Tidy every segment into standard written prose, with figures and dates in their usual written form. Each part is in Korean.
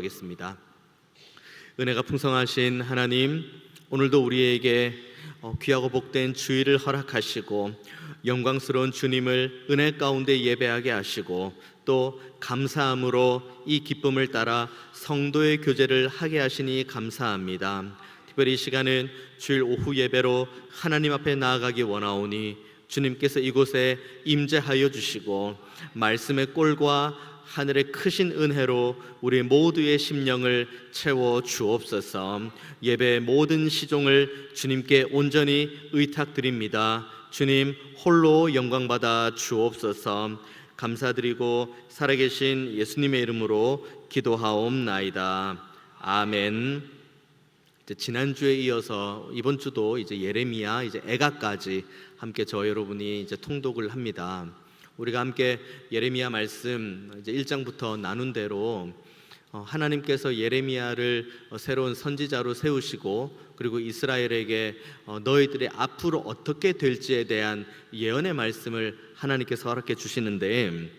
기도하겠습니다. 은혜가 풍성하신 하나님, 오늘도 우리에게 귀하고 복된 주일을 허락하시고 영광스러운 주님을 은혜 가운데 예배하게 하시고 또 감사함으로 이 기쁨을 따라 성도의 교제를 하게 하시니 감사합니다. 특별히 이 시간은 주일 오후 예배로 하나님 앞에 나아가기 원하오니 주님께서 이곳에 임재하여 주시고 말씀의 꼴과 하늘의 크신 은혜로 우리 모두의 심령을 채워 주옵소서. 예배의 모든 시종을 주님께 온전히 의탁드립니다. 주님 홀로 영광받아 주옵소서. 감사드리고 살아계신 예수님의 이름으로 기도하옵나이다. 아멘. 지난주에 이어서 이번 주도 이제 예레미야 애가까지 함께 저 여러분이 이제 통독을 합니다. 우리가 함께 예레미야 말씀 이제 1장부터 나눈 대로 하나님께서 예레미야를 새로운 선지자로 세우시고 그리고 이스라엘에게 너희들이 앞으로 어떻게 될지에 대한 예언의 말씀을 하나님께서 허락해 주시는데,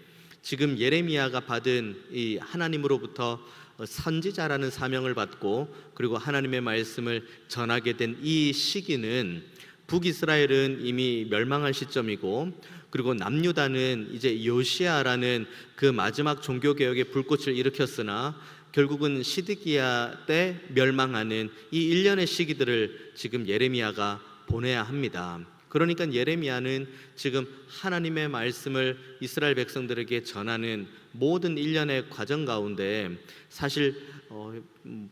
지금 예레미야가 받은 이 하나님으로부터 선지자라는 사명을 받고 그리고 하나님의 말씀을 전하게 된 이 시기는 북이스라엘은 이미 멸망한 시점이고 그리고 남유다는 이제 요시야라는 그 마지막 종교개혁의 불꽃을 일으켰으나 결국은 시드기야 때 멸망하는 이 일련의 시기들을 지금 예레미야가 보내야 합니다. 그러니까 예레미야는 지금 하나님의 말씀을 이스라엘 백성들에게 전하는 모든 일련의 과정 가운데 사실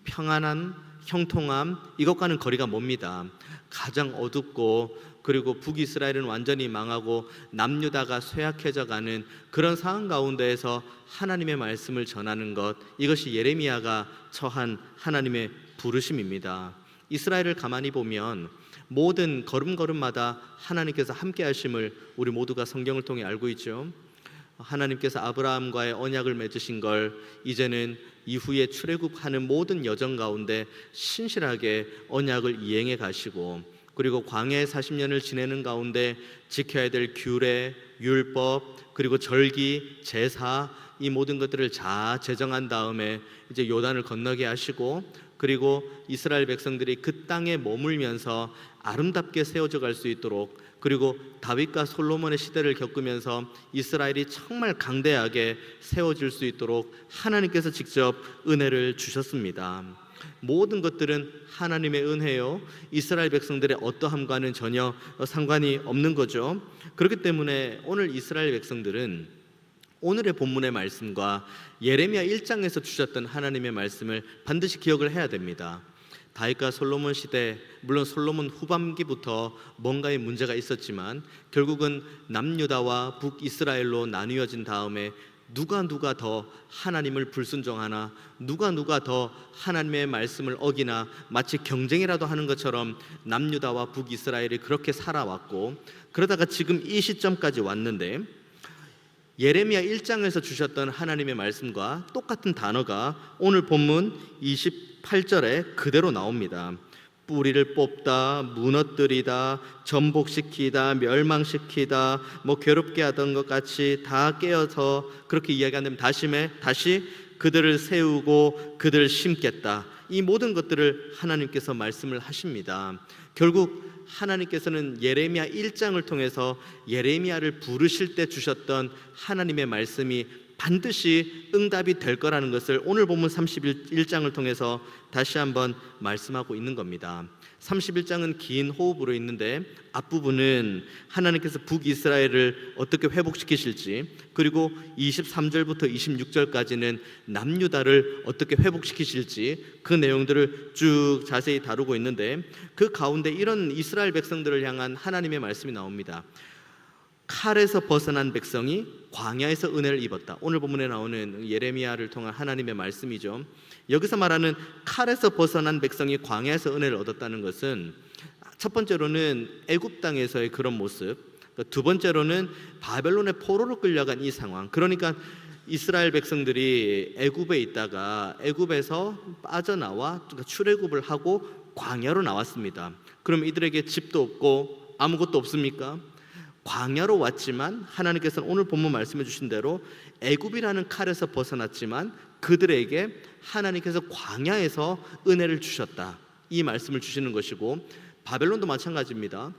평안함, 형통함 이것과는 거리가 멉니다. 가장 어둡고 그리고 북이스라엘은 완전히 망하고 남유다가 쇠약해져 가는 그런 상황 가운데에서 하나님의 말씀을 전하는 것, 이것이 예레미야가 처한 하나님의 부르심입니다. 이스라엘을 가만히 보면 모든 걸음걸음마다 하나님께서 함께 하심을 우리 모두가 성경을 통해 알고 있죠. 하나님께서 아브라함과의 언약을 맺으신 걸 이제는 이후에 출애굽하는 모든 여정 가운데 신실하게 언약을 이행해 가시고 그리고 광야의 40년을 지내는 가운데 지켜야 될 규례, 율법, 그리고 절기, 제사 이 모든 것들을 다 제정한 다음에 이제 요단을 건너게 하시고 그리고 이스라엘 백성들이 그 땅에 머물면서 아름답게 세워져 갈 수 있도록 그리고 다윗과 솔로몬의 시대를 겪으면서 이스라엘이 정말 강대하게 세워질 수 있도록 하나님께서 직접 은혜를 주셨습니다. 모든 것들은 하나님의 은혜요, 이스라엘 백성들의 어떠함과는 전혀 상관이 없는 거죠. 그렇기 때문에 오늘 이스라엘 백성들은 오늘의 본문의 말씀과 예레미야 1장에서 주셨던 하나님의 말씀을 반드시 기억을 해야 됩니다. 다윗과 솔로몬 시대, 물론 솔로몬 후반기부터 뭔가의 문제가 있었지만 결국은 남유다와 북이스라엘로 나뉘어진 다음에 누가 더 하나님을 불순종하나, 누가 더 하나님의 말씀을 어기나 마치 경쟁이라도 하는 것처럼 남유다와 북이스라엘이 그렇게 살아왔고, 그러다가 지금 이 시점까지 왔는데 예레미야 1장에서 주셨던 하나님의 말씀과 똑같은 단어가 오늘 본문 28절에 그대로 나옵니다. 뿌리를 뽑다, 무너뜨리다, 전복시키다, 멸망시키다, 괴롭게 하던 것 같이 다 깨어서 그렇게 이야기하면 다시 그들을 세우고 그들을 심겠다. 이 모든 것들을 하나님께서 말씀을 하십니다. 결국 하나님께서는 예레미야 1장을 통해서 예레미야를 부르실 때 주셨던 하나님의 말씀이 반드시 응답이 될 거라는 것을 오늘 본문 31장을 통해서 다시 한번 말씀하고 있는 겁니다. 31장은 긴 호흡으로 있는데 앞부분은 하나님께서 북이스라엘을 어떻게 회복시키실지, 그리고 23절부터 26절까지는 남유다를 어떻게 회복시키실지 그 내용들을 쭉 자세히 다루고 있는데 그 가운데 이런 이스라엘 백성들을 향한 하나님의 말씀이 나옵니다. 칼에서 벗어난 백성이 광야에서 은혜를 입었다. 오늘 본문에 나오는 예레미야를 통한 하나님의 말씀이죠. 여기서 말하는 칼에서 벗어난 백성이 광야에서 은혜를 얻었다는 것은 첫 번째로는 애굽 땅에서의 그런 모습, 두 번째로는 바벨론의 포로로 끌려간 이 상황. 그러니까 이스라엘 백성들이 애굽에 있다가 애굽에서 빠져나와 출애굽을 하고 광야로 나왔습니다. 그럼 이들에게 집도 없고 아무것도 없습니까? 광야로 왔지만 하나님께서는 오늘 본문 말씀해 주신 대로 애굽이라는 칼에서 벗어났지만 그들에게 하나님께서 광야에서 은혜를 주셨다, 이 말씀을 주시는 것이고, 바벨론도 마찬가지입니다.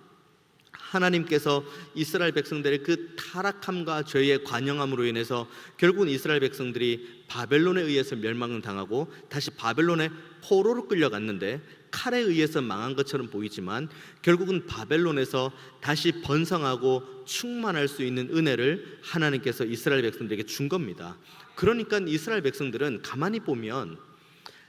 하나님께서 이스라엘 백성들의 그 타락함과 죄의 관영함으로 인해서 결국은 이스라엘 백성들이 바벨론에 의해서 멸망을 당하고 다시 바벨론의 포로로 끌려갔는데, 칼에 의해서 망한 것처럼 보이지만 결국은 바벨론에서 다시 번성하고 충만할 수 있는 은혜를 하나님께서 이스라엘 백성들에게 준 겁니다. 그러니까 이스라엘 백성들은 가만히 보면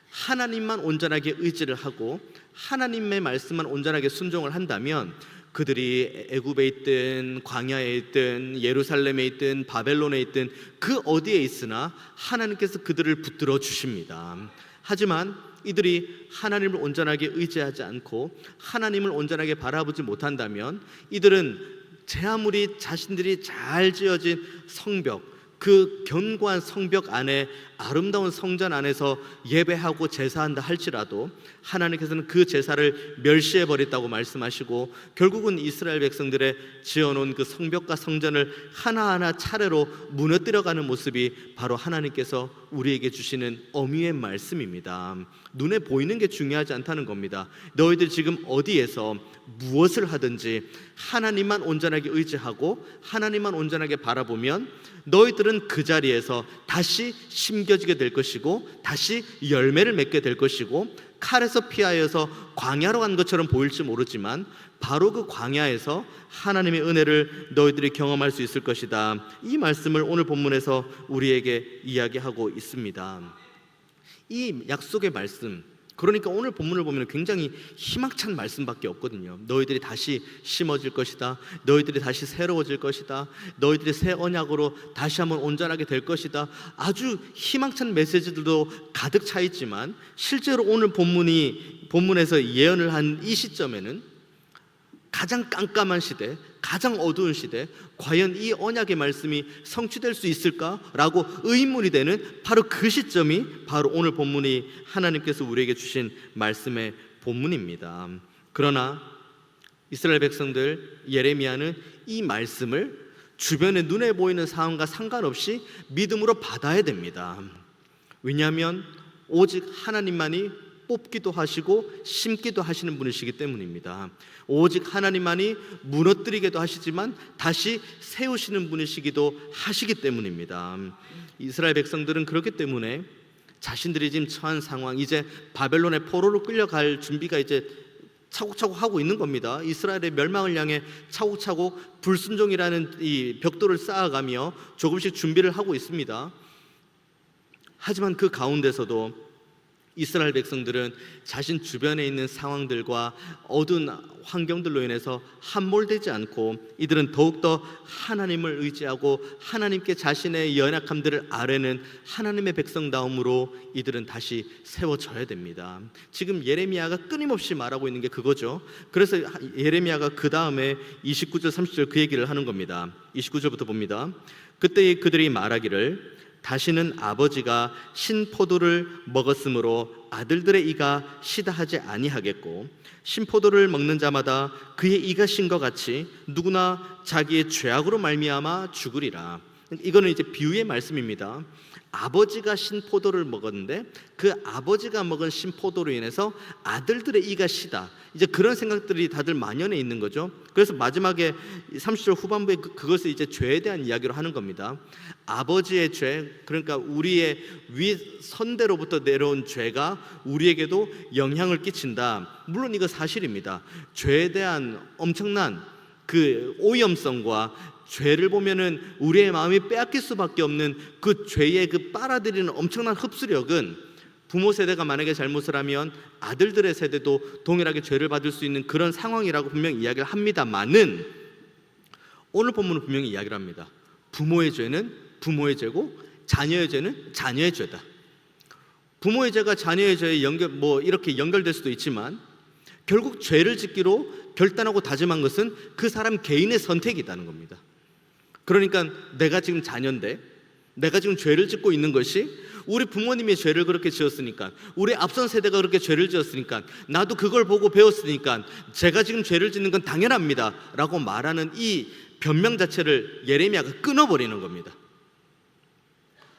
하나님만 온전하게 의지를 하고 하나님의 말씀만 온전하게 순종을 한다면, 그들이 애굽에 있든 광야에 있든 예루살렘에 있든 바벨론에 있든 그 어디에 있으나 하나님께서 그들을 붙들어 주십니다. 하지만 이들이 하나님을 온전하게 의지하지 않고 하나님을 온전하게 바라보지 못한다면, 이들은 제 아무리 자신들이 잘 지어진 성벽, 그 견고한 성벽 안에 아름다운 성전 안에서 예배하고 제사한다 할지라도 하나님께서는 그 제사를 멸시해버렸다고 말씀하시고, 결국은 이스라엘 백성들의 지어놓은 그 성벽과 성전을 하나하나 차례로 무너뜨려가는 모습이 바로 하나님께서 우리에게 주시는 엄의의 말씀입니다. 눈에 보이는 게 중요하지 않다는 겁니다. 너희들 지금 어디에서 무엇을 하든지 하나님만 온전하게 의지하고 하나님만 온전하게 바라보면 너희들은 그 자리에서 다시 심겨지게 될 것이고 다시 열매를 맺게 될 것이고, 칼에서 피하여서 광야로 간 것처럼 보일지 모르지만 바로 그 광야에서 하나님의 은혜를 너희들이 경험할 수 있을 것이다, 이 말씀을 오늘 본문에서 우리에게 이야기하고 있습니다. 이 약속의 말씀, 그러니까 오늘 본문을 보면 굉장히 희망찬 말씀밖에 없거든요. 너희들이 다시 심어질 것이다, 너희들이 다시 새로워질 것이다, 너희들이 새 언약으로 다시 한번 온전하게 될 것이다, 아주 희망찬 메시지들도 가득 차 있지만, 실제로 오늘 본문에서 예언을 한 이 시점에는 가장 깜깜한 시대, 가장 어두운 시대, 과연 이 언약의 말씀이 성취될 수 있을까라고 의문이 되는 바로 그 시점이 바로 오늘 본문이 하나님께서 우리에게 주신 말씀의 본문입니다. 그러나 이스라엘 백성들, 예레미야는 이 말씀을 주변에 눈에 보이는 상황과 상관없이 믿음으로 받아야 됩니다. 왜냐하면 오직 하나님만이 뽑기도 하시고 심기도 하시는 분이시기 때문입니다. 오직 하나님만이 무너뜨리게도 하시지만 다시 세우시는 분이시기도 하시기 때문입니다. 이스라엘 백성들은 그렇기 때문에 자신들이 지금 처한 상황, 이제 바벨론의 포로로 끌려갈 준비가 이제 차곡차곡 하고 있는 겁니다. 이스라엘의 멸망을 향해 차곡차곡 불순종이라는 이 벽돌을 쌓아가며 조금씩 준비를 하고 있습니다. 하지만 그 가운데서도 이스라엘 백성들은 자신 주변에 있는 상황들과 어두운 환경들로 인해서 함몰되지 않고, 이들은 더욱더 하나님을 의지하고 하나님께 자신의 연약함들을 아뢰는 하나님의 백성다움으로 이들은 다시 세워져야 됩니다. 지금 예레미야가 끊임없이 말하고 있는 게 그거죠. 그래서 예레미야가 그 다음에 29절 30절 그 얘기를 하는 겁니다. 29절부터 봅니다. 그때 그들이 말하기를 다시는 아버지가 신포도를 먹었으므로 아들들의 이가 시다 하지 아니하겠고, 신포도를 먹는 자마다 그의 이가 신 것 같이 누구나 자기의 죄악으로 말미암아 죽으리라. 이거는 이제 비유의 말씀입니다. 아버지가 신포도를 먹었는데 그 아버지가 먹은 신포도로 인해서 아들들의 이가 시다, 이제 그런 생각들이 다들 만연해 있는 거죠. 그래서 마지막에 30절 후반부에 그것을 이제 죄에 대한 이야기로 하는 겁니다. 아버지의 죄, 그러니까 우리의 윗선대로부터 내려온 죄가 우리에게도 영향을 끼친다. 물론 이거 사실입니다. 죄에 대한 엄청난 그 오염성과 죄를 보면은 우리의 마음이 빼앗길 수밖에 없는 그 죄의 그 빨아들이는 엄청난 흡수력은 부모 세대가 만약에 잘못을 하면 아들들의 세대도 동일하게 죄를 받을 수 있는 그런 상황이라고 분명히 이야기를 합니다만은, 오늘 본문은 분명히 이야기를 합니다. 부모의 죄는 부모의 죄고 자녀의 죄는 자녀의 죄다. 부모의 죄가 자녀의 죄에 이렇게 연결될 수도 있지만 결국 죄를 짓기로 결단하고 다짐한 것은 그 사람 개인의 선택이라는 겁니다. 그러니까 내가 지금 자녀인데 내가 지금 죄를 짓고 있는 것이 우리 부모님이 죄를 그렇게 지었으니까, 우리 앞선 세대가 그렇게 죄를 지었으니까, 나도 그걸 보고 배웠으니까 제가 지금 죄를 짓는 건 당연합니다 라고 말하는 이 변명 자체를 예레미야가 끊어버리는 겁니다.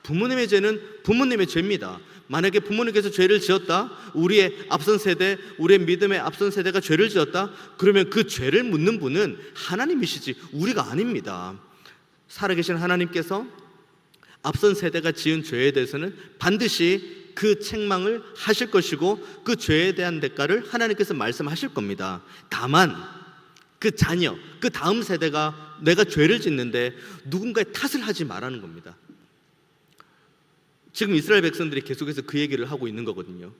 부모님의 죄는 부모님의 죄입니다. 만약에 부모님께서 죄를 지었다, 우리의 앞선 세대, 우리의 믿음의 앞선 세대가 죄를 지었다, 그러면 그 죄를 묻는 분은 하나님이시지 우리가 아닙니다. 살아계신 하나님께서 앞선 세대가 지은 죄에 대해서는 반드시 그 책망을 하실 것이고 그 죄에 대한 대가를 하나님께서 말씀하실 겁니다. 다만 그 자녀, 그 다음 세대가 내가 죄를 짓는데 누군가의 탓을 하지 말라는 겁니다. 지금 이스라엘 백성들이 계속해서 그 얘기를 하고 있는 거거든요.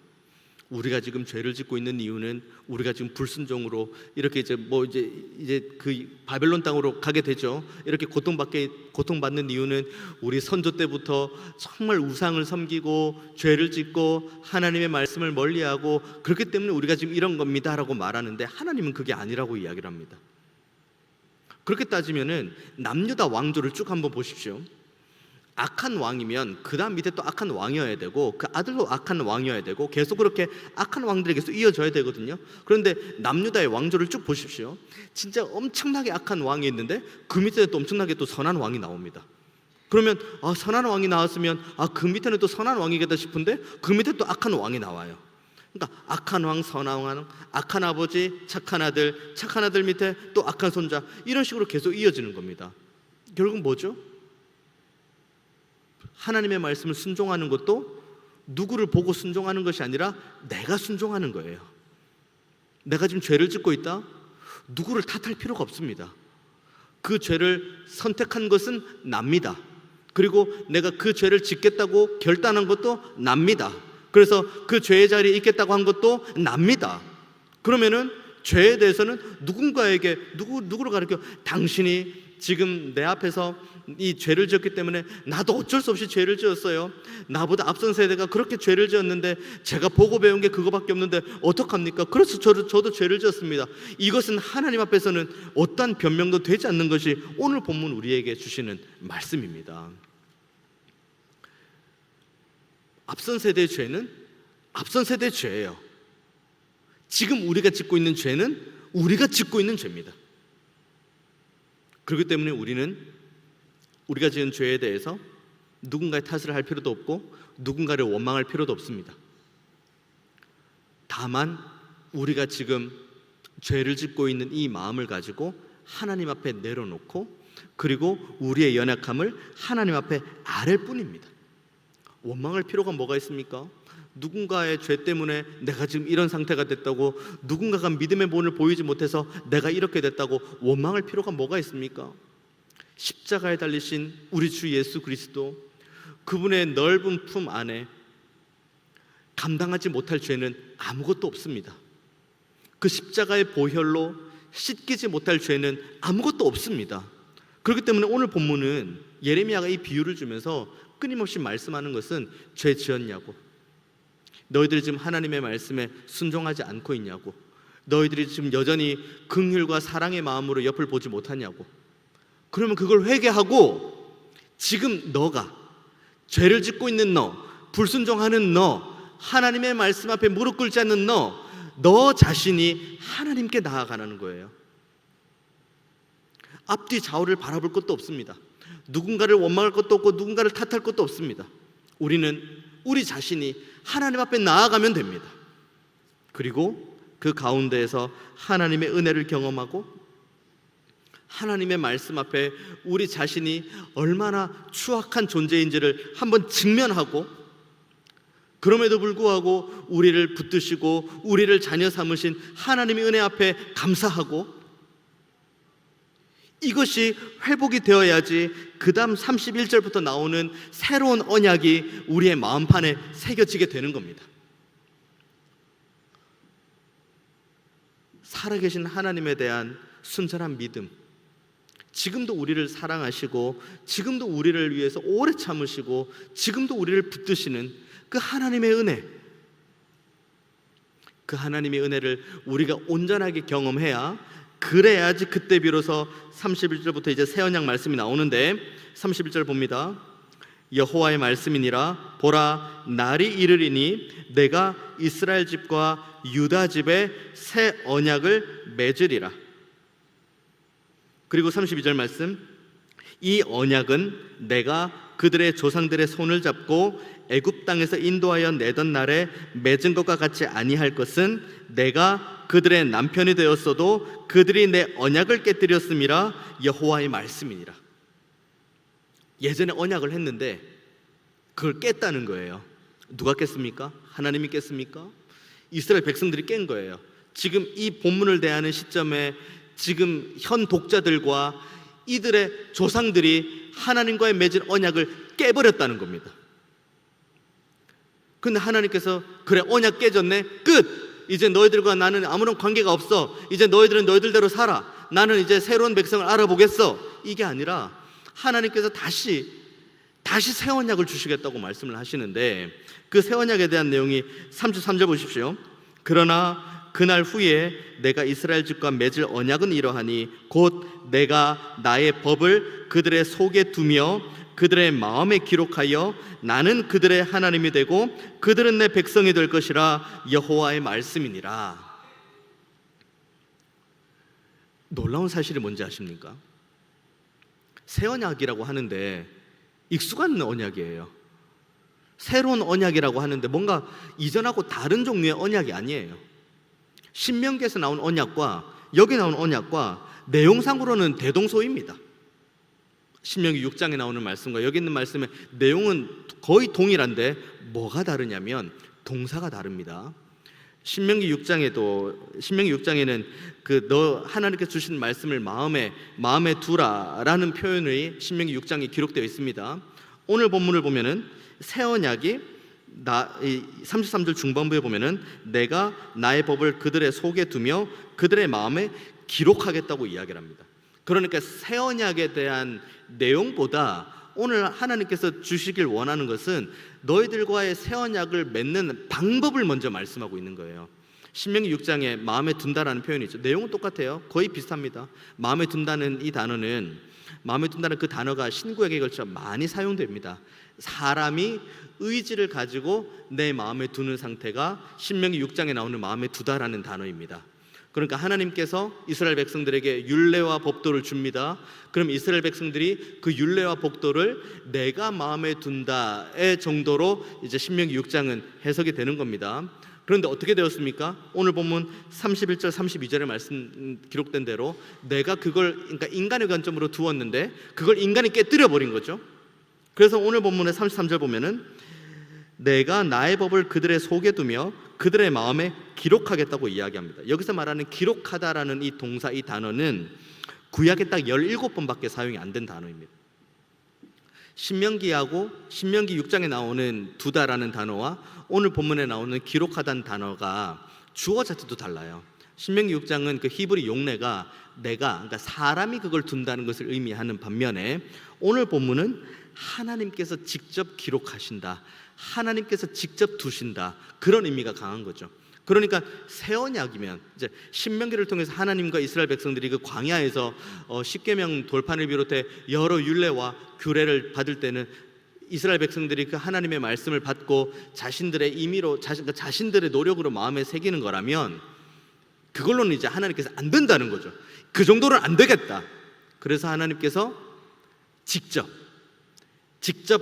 우리가 지금 죄를 짓고 있는 이유는 우리가 지금 불순종으로 이렇게 이제 그 바벨론 땅으로 가게 되죠. 이렇게 고통받는 이유는 우리 선조 때부터 정말 우상을 섬기고 죄를 짓고 하나님의 말씀을 멀리하고 그렇기 때문에 우리가 지금 이런 겁니다라고 말하는데 하나님은 그게 아니라고 이야기를 합니다. 그렇게 따지면은 남유다 왕조를 쭉 한번 보십시오. 악한 왕이면 그 다음 밑에 또 악한 왕이어야 되고 그 아들도 악한 왕이어야 되고 계속 그렇게 악한 왕들이 계속 이어져야 되거든요. 그런데 남유다의 왕조를 쭉 보십시오. 진짜 엄청나게 악한 왕이 있는데 그 밑에 또 엄청나게 또 선한 왕이 나옵니다. 그러면 선한 왕이 나왔으면 그 밑에는 또 선한 왕이겠다 싶은데 그 밑에 또 악한 왕이 나와요. 그러니까 악한 왕, 선한 왕, 악한 아버지, 착한 아들 밑에 또 악한 손자, 이런 식으로 계속 이어지는 겁니다. 결국 뭐죠? 하나님의 말씀을 순종하는 것도 누구를 보고 순종하는 것이 아니라 내가 순종하는 거예요. 내가 지금 죄를 짓고 있다? 누구를 탓할 필요가 없습니다. 그 죄를 선택한 것은 납니다. 그리고 내가 그 죄를 짓겠다고 결단한 것도 납니다. 그래서 그 죄의 자리에 있겠다고 한 것도 납니다. 그러면은 죄에 대해서는 누구를 가르쳐? 당신이 지금 내 앞에서 이 죄를 지었기 때문에 나도 어쩔 수 없이 죄를 지었어요. 나보다 앞선 세대가 그렇게 죄를 지었는데 제가 보고 배운 게 그거밖에 없는데 어떡합니까? 그래서 저도 죄를 지었습니다. 이것은 하나님 앞에서는 어떠한 변명도 되지 않는 것이 오늘 본문 우리에게 주시는 말씀입니다. 앞선 세대의 죄는 앞선 세대의 죄예요. 지금 우리가 짓고 있는 죄는 우리가 짓고 있는 죄입니다. 그렇기 때문에 우리가 지은 죄에 대해서 누군가의 탓을 할 필요도 없고 누군가를 원망할 필요도 없습니다. 다만 우리가 지금 죄를 짓고 있는 이 마음을 가지고 하나님 앞에 내려놓고 그리고 우리의 연약함을 하나님 앞에 아랠 뿐입니다. 원망할 필요가 뭐가 있습니까? 누군가의 죄 때문에 내가 지금 이런 상태가 됐다고, 누군가가 믿음의 본을 보이지 못해서 내가 이렇게 됐다고 원망할 필요가 뭐가 있습니까? 십자가에 달리신 우리 주 예수 그리스도, 그분의 넓은 품 안에 감당하지 못할 죄는 아무것도 없습니다. 그 십자가의 보혈로 씻기지 못할 죄는 아무것도 없습니다. 그렇기 때문에 오늘 본문은 예레미야가 이 비유를 주면서 끊임없이 말씀하는 것은 죄 지었냐고, 너희들이 지금 하나님의 말씀에 순종하지 않고 있냐고, 너희들이 지금 여전히 긍휼과 사랑의 마음으로 옆을 보지 못하냐고. 그러면 그걸 회개하고 지금 너가 죄를 짓고 있는 너, 불순종하는 너, 하나님의 말씀 앞에 무릎 꿇지 않는 너 자신이 하나님께 나아가는 거예요. 앞뒤 좌우를 바라볼 것도 없습니다. 누군가를 원망할 것도 없고 누군가를 탓할 것도 없습니다. 우리는 우리 자신이 하나님 앞에 나아가면 됩니다. 그리고 그 가운데에서 하나님의 은혜를 경험하고 하나님의 말씀 앞에 우리 자신이 얼마나 추악한 존재인지를 한번 직면하고, 그럼에도 불구하고 우리를 붙드시고 우리를 자녀 삼으신 하나님의 은혜 앞에 감사하고, 이것이 회복이 되어야지 그 다음 31절부터 나오는 새로운 언약이 우리의 마음판에 새겨지게 되는 겁니다. 살아계신 하나님에 대한 순전한 믿음, 지금도 우리를 사랑하시고 지금도 우리를 위해서 오래 참으시고 지금도 우리를 붙드시는 그 하나님의 은혜, 그 하나님의 은혜를 우리가 온전하게 경험해야, 그래야지 그때 비로소 31절부터 이제 새 언약 말씀이 나오는데 31절 봅니다. 여호와의 말씀이니라, 보라 날이 이르리니 내가 이스라엘 집과 유다 집에 새 언약을 맺으리라. 그리고 32절 말씀, 이 언약은 내가 그들의 조상들의 손을 잡고 애굽 땅에서 인도하여 내던 날에 맺은 것과 같이 아니할 것은 내가 그들의 남편이 되었어도 그들이 내 언약을 깨뜨렸음이라 여호와의 말씀이니라. 예전에 언약을 했는데 그걸 깼다는 거예요. 누가 깼습니까? 하나님이 깼습니까? 이스라엘 백성들이 깬 거예요. 지금 이 본문을 대하는 시점에 지금 현 독자들과 이들의 조상들이 하나님과의 맺은 언약을 깨버렸다는 겁니다. 근데 하나님께서 그래, 언약 깨졌네, 끝! 이제 너희들과 나는 아무런 관계가 없어. 이제 너희들은 너희들대로 살아. 나는 이제 새로운 백성을 알아보겠어. 이게 아니라 하나님께서 다시 새 언약을 주시겠다고 말씀을 하시는데, 그 새 언약에 대한 내용이 33절 보십시오. 그러나 그날 후에 내가 이스라엘 집과 맺을 언약은 이러하니 곧 내가 나의 법을 그들의 속에 두며 그들의 마음에 기록하여 나는 그들의 하나님이 되고 그들은 내 백성이 될 것이라 여호와의 말씀이니라. 놀라운 사실이 뭔지 아십니까? 새 언약이라고 하는데 익숙한 언약이에요. 새로운 언약이라고 하는데 뭔가 이전하고 다른 종류의 언약이 아니에요. 신명기에서 나온 언약과 여기 나온 언약과 내용상으로는 대동소이입니다. 신명기 6장에 나오는 말씀과 여기 있는 말씀의 내용은 거의 동일한데 뭐가 다르냐면 동사가 다릅니다. 신명기 6장에는 너 하나님께서 주신 말씀을 마음에 두라라는 표현이 신명기 6장에 기록되어 있습니다. 오늘 본문을 보면은 새 언약이 33절 중반부에 보면은 내가 나의 법을 그들의 속에 두며 그들의 마음에 기록하겠다고 이야기를 합니다. 그러니까 새 언약에 대한 내용보다 오늘 하나님께서 주시길 원하는 것은 너희들과의 새 언약을 맺는 방법을 먼저 말씀하고 있는 거예요. 신명기 6장에 마음에 둔다라는 표현이 있죠. 내용은 똑같아요. 거의 비슷합니다. 마음에 둔다는 그 단어가 신구약에 걸쳐 많이 사용됩니다. 사람이 의지를 가지고 내 마음에 두는 상태가 신명기 6장에 나오는 마음에 두다라는 단어입니다. 그러니까 하나님께서 이스라엘 백성들에게 율례와 법도를 줍니다. 그럼 이스라엘 백성들이 그 율례와 법도를 내가 마음에 둔다의 정도로 이제 신명기 6장은 해석이 되는 겁니다. 그런데 어떻게 되었습니까? 오늘 본문 31절 32절에 말씀 기록된 대로 내가 그걸 그러니까 인간의 관점으로 두었는데 그걸 인간이 깨뜨려 버린 거죠. 그래서 오늘 본문의 33절 보면은 내가 나의 법을 그들의 속에 두며 그들의 마음에 기록하겠다고 이야기합니다. 여기서 말하는 기록하다라는 이 동사, 이 단어는 구약에 딱 17번밖에 사용이 안 된 단어입니다. 신명기하고 신명기 6장에 나오는 두다라는 단어와 오늘 본문에 나오는 기록하다는 단어가 주어 자체도 달라요. 신명기 6장은 그 히브리 용례가 그러니까 사람이 그걸 둔다는 것을 의미하는 반면에 오늘 본문은 하나님께서 직접 기록하신다, 하나님께서 직접 두신다, 그런 의미가 강한 거죠. 그러니까 새 언약이면 이제 신명기를 통해서 하나님과 이스라엘 백성들이 그 광야에서 십계명 돌판을 비롯해 여러 율례와 규례를 받을 때는 이스라엘 백성들이 그 하나님의 말씀을 받고 자신들의 임의로 자신들의 노력으로 마음에 새기는 거라면 그걸로는 이제 하나님께서 안 된다는 거죠. 그 정도는 안 되겠다. 그래서 하나님께서 직접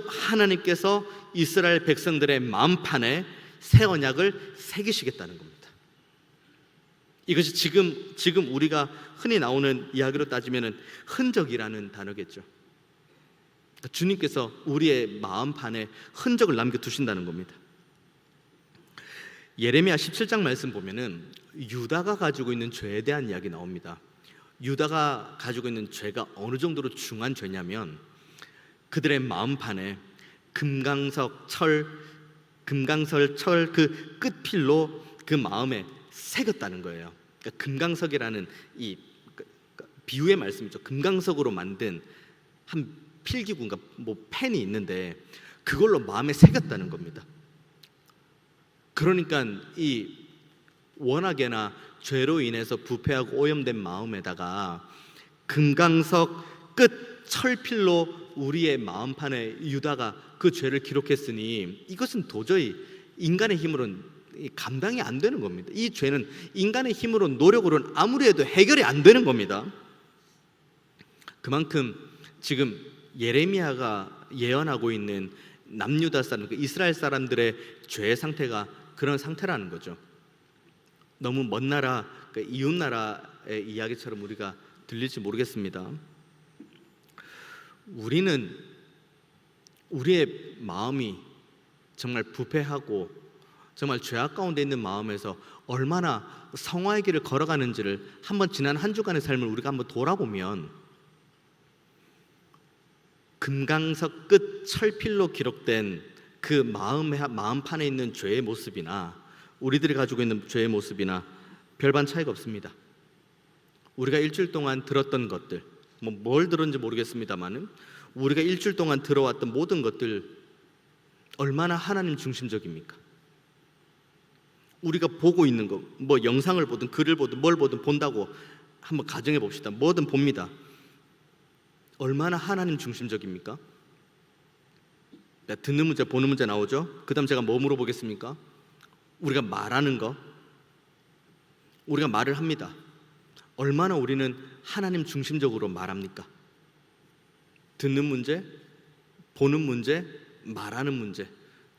하나님께서 이스라엘 백성들의 마음판에 새 언약을 새기시겠다는 겁니다. 이것이 지금 우리가 흔히 나오는 이야기로 따지면은 흔적이라는 단어겠죠. 주님께서 우리의 마음판에 흔적을 남겨두신다는 겁니다. 예레미야 17장 말씀 보면은 유다가 가지고 있는 죄에 대한 이야기 나옵니다. 유다가 가지고 있는 죄가 어느 정도로 중한 죄냐면 그들의 마음판에 금강설 철 그 끝필로 그 마음에 새겼다는 거예요. 그러니까 금강석이라는 이 비유의 말씀이죠. 금강석으로 만든 한 필기구인가 펜이 있는데 그걸로 마음에 새겼다는 겁니다. 그러니까 이 워낙에나 죄로 인해서 부패하고 오염된 마음에다가 금강석 끝 철필로 우리의 마음판에 유다가 그 죄를 기록했으니 이것은 도저히 인간의 힘으로는 감당이 안 되는 겁니다. 이 죄는 인간의 힘으로 노력으로는 아무리 해도 해결이 안 되는 겁니다. 그만큼 지금 예레미야가 예언하고 있는 남유다 사람, 이스라엘 사람들의 죄의 상태가 그런 상태라는 거죠. 너무 먼 나라, 이웃 나라의 이야기처럼 우리가 들릴지 모르겠습니다. 우리는 우리의 마음이 정말 부패하고 정말 죄악 가운데 있는 마음에서 얼마나 성화의 길을 걸어가는지를 한번 지난 한 주간의 삶을 우리가 한번 돌아보면 금강석 끝 철필로 기록된 그 마음판에 있는 죄의 모습이나 우리들이 가지고 있는 죄의 모습이나 별반 차이가 없습니다. 우리가 일주일 동안 들었던 것들, 뭘 들었는지 모르겠습니다만은 우리가 일주일 동안 들어왔던 모든 것들 얼마나 하나님 중심적입니까? 우리가 보고 있는 거, 영상을 보든 글을 보든 뭘 보든 본다고 한번 가정해 봅시다. 뭐든 봅니다. 얼마나 하나님 중심적입니까? 듣는 문제, 보는 문제 나오죠? 그 다음 제가 뭐 물어보겠습니까? 우리가 말하는 거, 우리가 말을 합니다. 얼마나 우리는 하나님 중심적으로 말합니까? 듣는 문제, 보는 문제, 말하는 문제,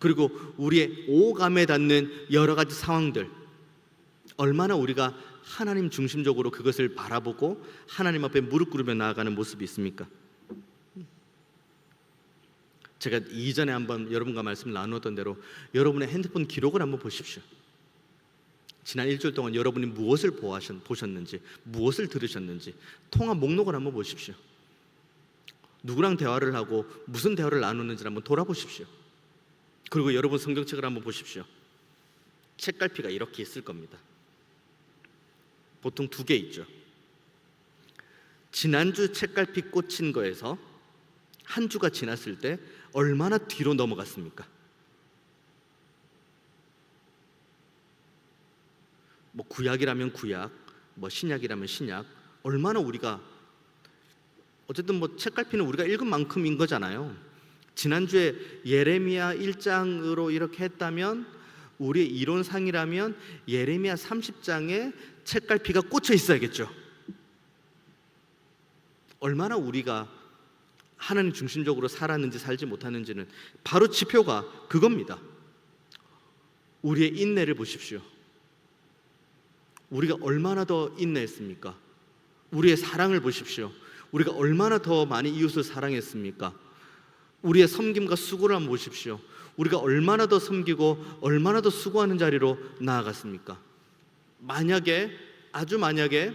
그리고 우리의 오감에 닿는 여러 가지 상황들, 얼마나 우리가 하나님 중심적으로 그것을 바라보고 하나님 앞에 무릎 꿇으며 나아가는 모습이 있습니까? 제가 이전에 한번 여러분과 말씀을 나누었던 대로 여러분의 핸드폰 기록을 한번 보십시오. 지난 일주일 동안 여러분이 무엇을 보셨는지, 무엇을 들으셨는지 통화 목록을 한번 보십시오. 누구랑 대화를 하고 무슨 대화를 나누는지를 한번 돌아보십시오. 그리고 여러분 성경책을 한번 보십시오. 책갈피가 이렇게 있을 겁니다. 보통 2개 있죠. 지난주 책갈피 꽂힌 거에서 한 주가 지났을 때 얼마나 뒤로 넘어갔습니까? 구약이라면 구약, 신약이라면 신약, 얼마나 우리가 어쨌든 책갈피는 우리가 읽은 만큼인 거잖아요. 지난주에 예레미야 1장으로 이렇게 했다면 우리의 이론상이라면 예레미야 30장에 책갈피가 꽂혀 있어야겠죠. 얼마나 우리가 하나님 중심적으로 살았는지 살지 못하는지는 바로 지표가 그겁니다. 우리의 인내를 보십시오. 우리가 얼마나 더 인내했습니까? 우리의 사랑을 보십시오. 우리가 얼마나 더 많이 이웃을 사랑했습니까? 우리의 섬김과 수고를 한번 보십시오. 우리가 얼마나 더 섬기고 얼마나 더 수고하는 자리로 나아갔습니까? 아주 만약에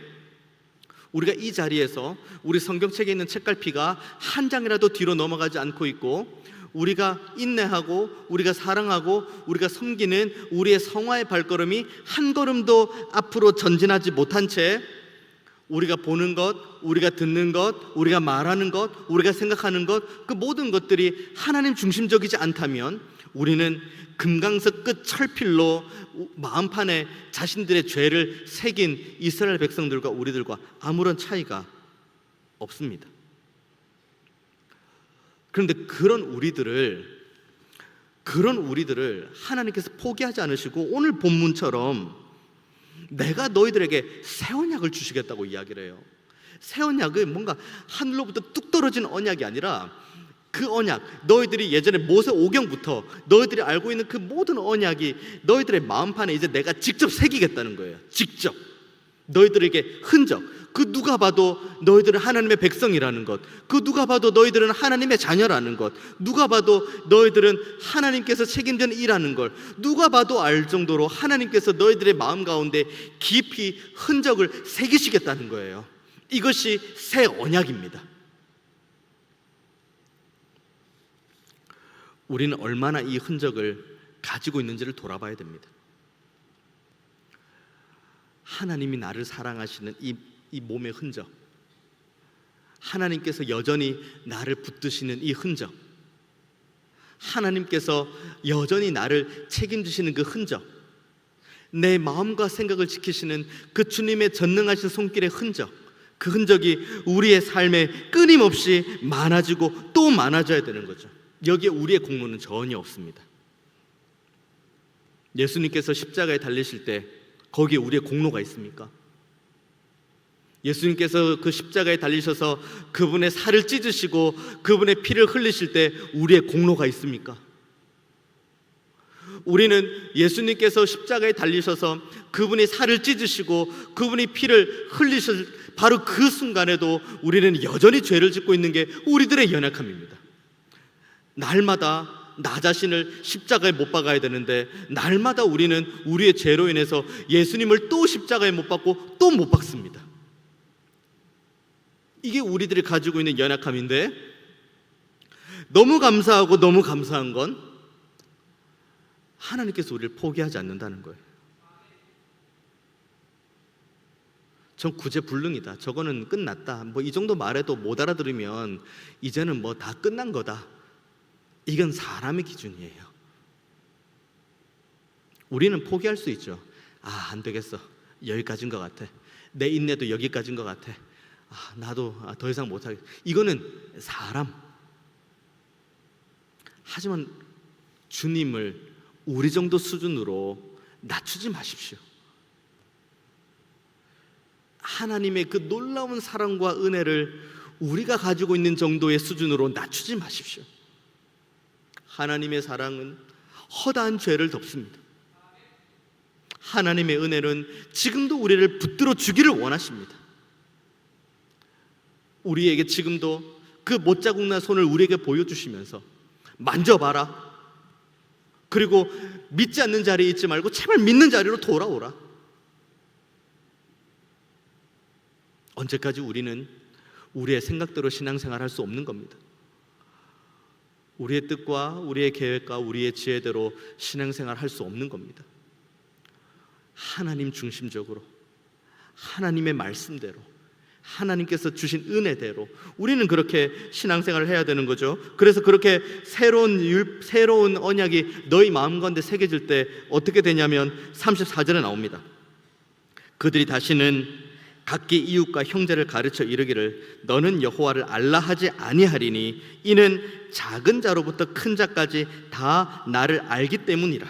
우리가 이 자리에서 우리 성경책에 있는 책갈피가 한 장이라도 뒤로 넘어가지 않고 있고 우리가 인내하고 우리가 사랑하고 우리가 섬기는 우리의 성화의 발걸음이 한 걸음도 앞으로 전진하지 못한 채 우리가 보는 것, 우리가 듣는 것, 우리가 말하는 것, 우리가 생각하는 것, 그 모든 것들이 하나님 중심적이지 않다면 우리는 금강석 끝 철필로 마음판에 자신들의 죄를 새긴 이스라엘 백성들과 우리들과 아무런 차이가 없습니다. 그런데 그런 우리들을 하나님께서 포기하지 않으시고 오늘 본문처럼 내가 너희들에게 새 언약을 주시겠다고 이야기를 해요. 새 언약은 뭔가 하늘로부터 뚝 떨어진 언약이 아니라 그 언약, 너희들이 예전에 모세 오경부터 너희들이 알고 있는 그 모든 언약이 너희들의 마음판에 이제 내가 직접 새기겠다는 거예요. 직접 너희들에게 흔적, 그 누가 봐도 너희들은 하나님의 백성이라는 것, 그 누가 봐도 너희들은 하나님의 자녀라는 것, 누가 봐도 너희들은 하나님께서 책임지는 일하는 걸 누가 봐도 알 정도로 하나님께서 너희들의 마음 가운데 깊이 흔적을 새기시겠다는 거예요. 이것이 새 언약입니다. 우리는 얼마나 이 흔적을 가지고 있는지를 돌아봐야 됩니다. 하나님이 나를 사랑하시는 이 몸의 흔적, 하나님께서 여전히 나를 붙드시는 이 흔적, 하나님께서 여전히 나를 책임지시는 그 흔적, 내 마음과 생각을 지키시는 그 주님의 전능하신 손길의 흔적, 그 흔적이 우리의 삶에 끊임없이 많아지고 또 많아져야 되는 거죠. 여기에 우리의 공로는 전혀 없습니다. 예수님께서 십자가에 달리실 때 거기에 우리의 공로가 있습니까? 예수님께서 그 십자가에 달리셔서 그분의 살을 찢으시고 그분의 피를 흘리실 때 우리의 공로가 있습니까? 우리는 예수님께서 십자가에 달리셔서 그분이 살을 찢으시고 그분이 피를 흘리실 바로 그 순간에도 우리는 여전히 죄를 짓고 있는 게 우리들의 연약함입니다. 날마다 나 자신을 십자가에 못 박아야 되는데 날마다 우리는 우리의 죄로 인해서 예수님을 또 십자가에 못 박고 또 못 박습니다. 이게 우리들이 가지고 있는 연약함인데, 너무 감사하고 너무 감사한 건 하나님께서 우리를 포기하지 않는다는 거예요. 전 구제불능이다, 저거는 끝났다, 뭐 이 정도 말해도 못 알아들으면 이제는 뭐 다 끝난 거다, 이건 사람의 기준이에요. 우리는 포기할 수 있죠. 안 되겠어, 여기까지인 것 같아, 내 인내도 여기까지인 것 같아, 나도 더 이상 못하겠어, 이거는 사람. 하지만 주님을 우리 정도 수준으로 낮추지 마십시오. 하나님의 그 놀라운 사랑과 은혜를 우리가 가지고 있는 정도의 수준으로 낮추지 마십시오. 하나님의 사랑은 허다한 죄를 덮습니다. 하나님의 은혜는 지금도 우리를 붙들어 주기를 원하십니다. 우리에게 지금도 그 못자국난 손을 우리에게 보여주시면서 만져봐라, 그리고 믿지 않는 자리에 있지 말고 제발 믿는 자리로 돌아오라. 언제까지 우리는 우리의 생각대로 신앙생활할 수 없는 겁니다. 우리의 뜻과 우리의 계획과 우리의 지혜대로 신앙생활할 수 없는 겁니다. 하나님 중심적으로, 하나님의 말씀대로, 하나님께서 주신 은혜대로 우리는 그렇게 신앙생활을 해야 되는 거죠. 그래서 그렇게 새로운 언약이 너희 마음 가운데 새겨질 때 어떻게 되냐면 34절에 나옵니다. 그들이 다시는 각기 이웃과 형제를 가르쳐 이르기를 너는 여호와를 알라 하지 아니하리니 이는 작은 자로부터 큰 자까지 다 나를 알기 때문이라.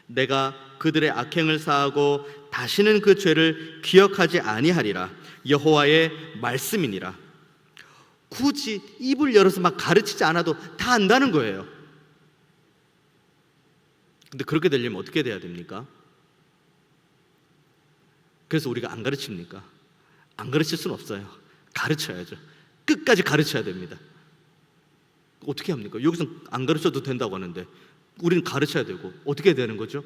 내가 그들의 악행을 사하고 다시는 그 죄를 기억하지 아니하리라. 여호와의 말씀이니라. 굳이 입을 열어서 막 가르치지 않아도 다 안다는 거예요. 근데 그렇게 되려면 어떻게 돼야 됩니까? 그래서 우리가 안 가르칩니까? 안 가르칠 수는 없어요. 가르쳐야죠. 끝까지 가르쳐야 됩니다. 어떻게 합니까? 여기서 안 가르쳐도 된다고 하는데 우리는 가르쳐야 되고, 어떻게 되는 거죠?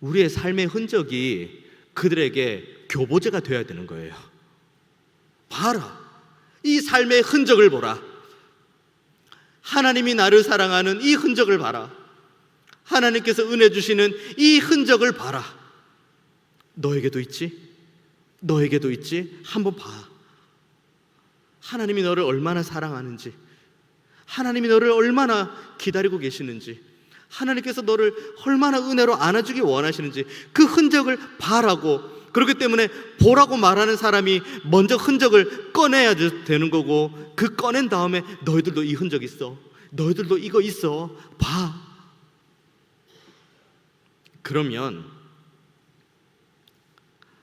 우리의 삶의 흔적이 그들에게 교보제가 되어야 되는 거예요. 봐라, 이 삶의 흔적을 보라. 하나님이 나를 사랑하는 이 흔적을 봐라. 하나님께서 은혜 주시는 이 흔적을 봐라. 너에게도 있지? 너에게도 있지? 한번 봐. 하나님이 너를 얼마나 사랑하는지, 하나님이 너를 얼마나 기다리고 계시는지, 하나님께서 너를 얼마나 은혜로 안아주기 원하시는지 그 흔적을 봐라고. 그렇기 때문에 보라고 말하는 사람이 먼저 흔적을 꺼내야 되는 거고, 그 꺼낸 다음에 너희들도 이 흔적 있어, 너희들도 이거 있어, 봐. 그러면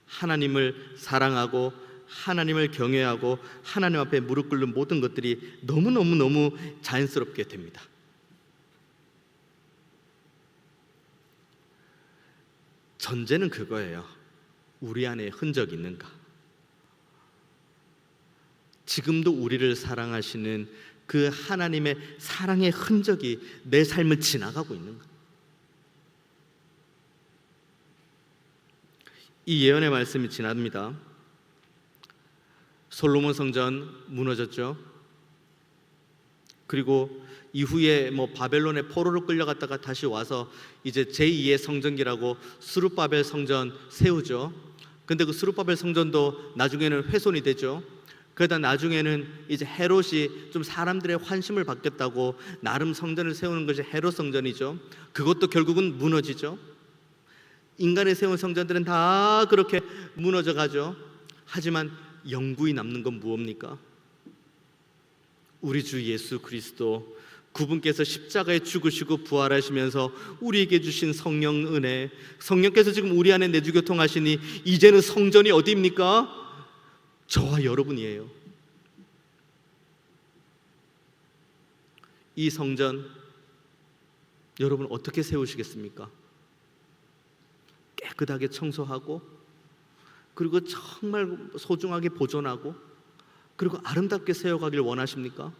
하나님을 사랑하고 하나님을 경외하고 하나님 앞에 무릎 꿇는 모든 것들이 너무너무 자연스럽게 됩니다. 전제는 그거예요. 우리 안에 흔적이 있는가? 지금도 우리를 사랑하시는 그 하나님의 사랑의 흔적이 내 삶을 지나가고 있는가? 이 예언의 말씀이 지납니다. 솔로몬 성전 무너졌죠. 그리고 이후에 바벨론의 포로로 끌려갔다가 다시 와서 이제 제2의 성전기라고 스룹바벨 성전 세우죠. 근데 그 스룹바벨 성전도 나중에는 훼손이 되죠. 그러다 나중에는 이제 헤롯이 좀 사람들의 환심을 받겠다고 나름 성전을 세우는 것이 헤롯 성전이죠. 그것도 결국은 무너지죠. 인간이 세운 성전들은 다 그렇게 무너져 가죠. 하지만 영구히 남는 건 무엇입니까? 우리 주 예수 그리스도, 그분께서 십자가에 죽으시고 부활하시면서 우리에게 주신 성령 은혜, 성령께서 지금 우리 안에 내주교통하시니 이제는 성전이 어디입니까? 저와 여러분이에요. 이 성전 여러분 어떻게 세우시겠습니까? 깨끗하게 청소하고, 그리고 정말 소중하게 보존하고, 그리고 아름답게 세워가길 원하십니까?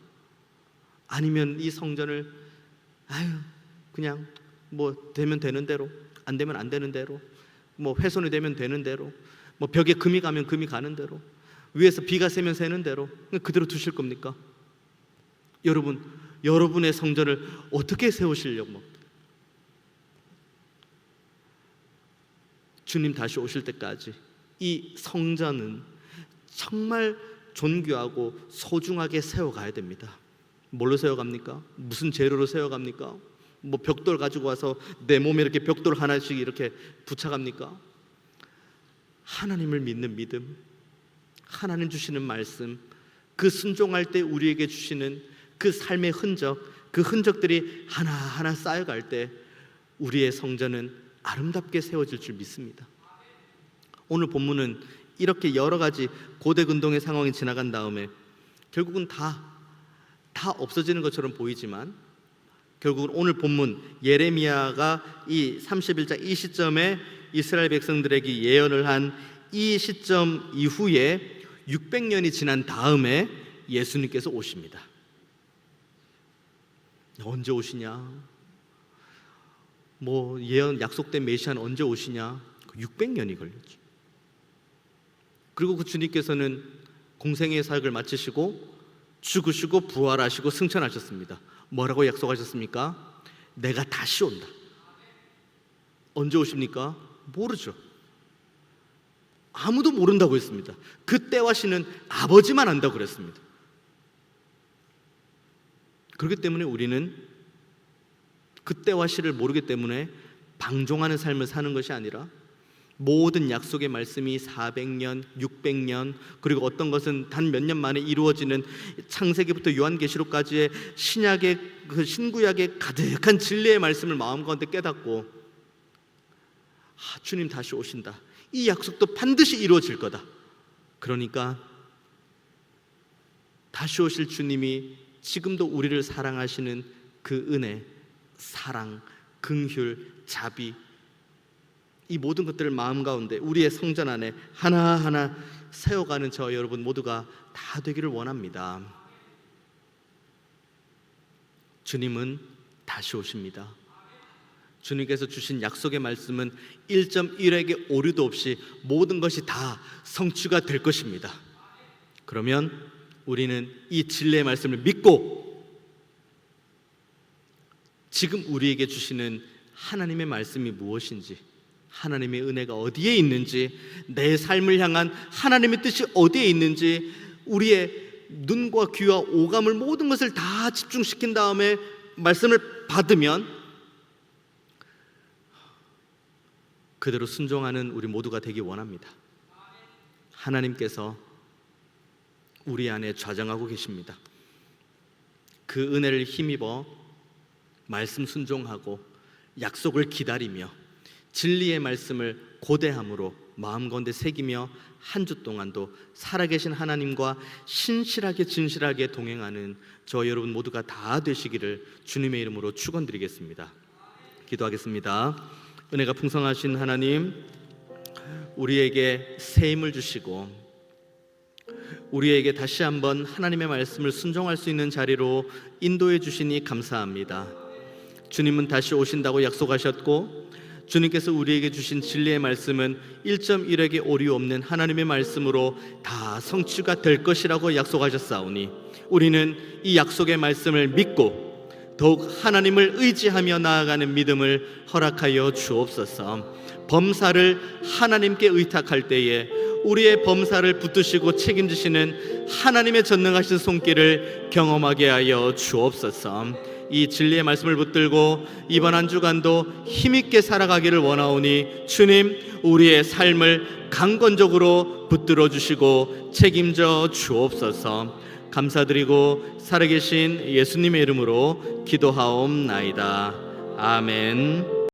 아니면 이 성전을 그냥 뭐 되면 되는 대로, 안 되면 안 되는 대로, 뭐 훼손이 되면 되는 대로, 뭐 벽에 금이 가면 금이 가는 대로, 위에서 비가 새면 새는 대로 그대로 두실 겁니까? 여러분, 여러분의 성전을 어떻게 세우시려고? 주님 다시 오실 때까지 이 성전은 정말 존귀하고 소중하게 세워가야 됩니다. 뭘로 세워갑니까? 무슨 재료로 세워갑니까? 뭐 벽돌 가지고 와서 내 몸에 이렇게 벽돌 하나씩 이렇게 붙여갑니까? 하나님을 믿는 믿음, 하나님 주시는 말씀, 그 순종할 때 우리에게 주시는 그 삶의 흔적, 그 흔적들이 하나하나 쌓여갈 때 우리의 성전은 아름답게 세워질 줄 믿습니다. 오늘 본문은 이렇게 여러 가지 고대 근동의 상황이 지나간 다음에 결국은 다 없어지는 것처럼 보이지만, 결국은 오늘 본문 예레미야가 이 31장 이 시점에 이스라엘 백성들에게 예언을 한 이 시점 이후에 600년이 지난 다음에 예수님께서 오십니다. 언제 오시냐? 뭐 예언 약속된 메시아는 언제 오시냐? 600년이 걸렸죠. 그리고 그 주님께서는 공생의 사역을 마치시고 죽으시고 부활하시고 승천하셨습니다. 뭐라고 약속하셨습니까? 내가 다시 온다. 언제 오십니까? 모르죠. 아무도 모른다고 했습니다. 그 때와 시는 아버지만 안다고 그랬습니다. 그렇기 때문에 우리는 그 때와 시를 모르기 때문에 방종하는 삶을 사는 것이 아니라 모든 약속의 말씀이 400년, 600년, 그리고 어떤 것은 단 몇 년 만에 이루어지는 창세기부터 요한계시록까지의 신약의 그 신구약의 가득한 진리의 말씀을 마음 가운데 깨닫고, 주님 다시 오신다, 이 약속도 반드시 이루어질 거다. 그러니까 다시 오실 주님이 지금도 우리를 사랑하시는 그 은혜, 사랑, 긍휼, 자비, 이 모든 것들을 마음 가운데 우리의 성전 안에 하나하나 세워가는 저 여러분 모두가 다 되기를 원합니다. 주님은 다시 오십니다. 주님께서 주신 약속의 말씀은 1.1획의 오류도 없이 모든 것이 다 성취가 될 것입니다. 그러면 우리는 이 진리의 말씀을 믿고 지금 우리에게 주시는 하나님의 말씀이 무엇인지, 하나님의 은혜가 어디에 있는지, 내 삶을 향한 하나님의 뜻이 어디에 있는지 우리의 눈과 귀와 오감을 모든 것을 다 집중시킨 다음에 말씀을 받으면 그대로 순종하는 우리 모두가 되기 원합니다. 하나님께서 우리 안에 좌정하고 계십니다. 그 은혜를 힘입어 말씀 순종하고 약속을 기다리며 진리의 말씀을 고대함으로 마음 가운데 새기며 한 주 동안도 살아계신 하나님과 신실하게 진실하게 동행하는 저 여러분 모두가 다 되시기를 주님의 이름으로 축원드리겠습니다. 기도하겠습니다. 은혜가 풍성하신 하나님, 우리에게 새 힘을 주시고 우리에게 다시 한번 하나님의 말씀을 순종할 수 있는 자리로 인도해 주시니 감사합니다. 주님은 다시 오신다고 약속하셨고 주님께서 우리에게 주신 진리의 말씀은 1.1획의 오류 없는 하나님의 말씀으로 다 성취가 될 것이라고 약속하셨사오니 우리는 이 약속의 말씀을 믿고 더욱 하나님을 의지하며 나아가는 믿음을 허락하여 주옵소서. 범사를 하나님께 의탁할 때에 우리의 범사를 붙드시고 책임지시는 하나님의 전능하신 손길을 경험하게 하여 주옵소서. 이 진리의 말씀을 붙들고 이번 한 주간도 힘있게 살아가기를 원하오니 주님, 우리의 삶을 강건적으로 붙들어 주시고 책임져 주옵소서. 감사드리고 살아계신 예수님의 이름으로 기도하옵나이다. 아멘.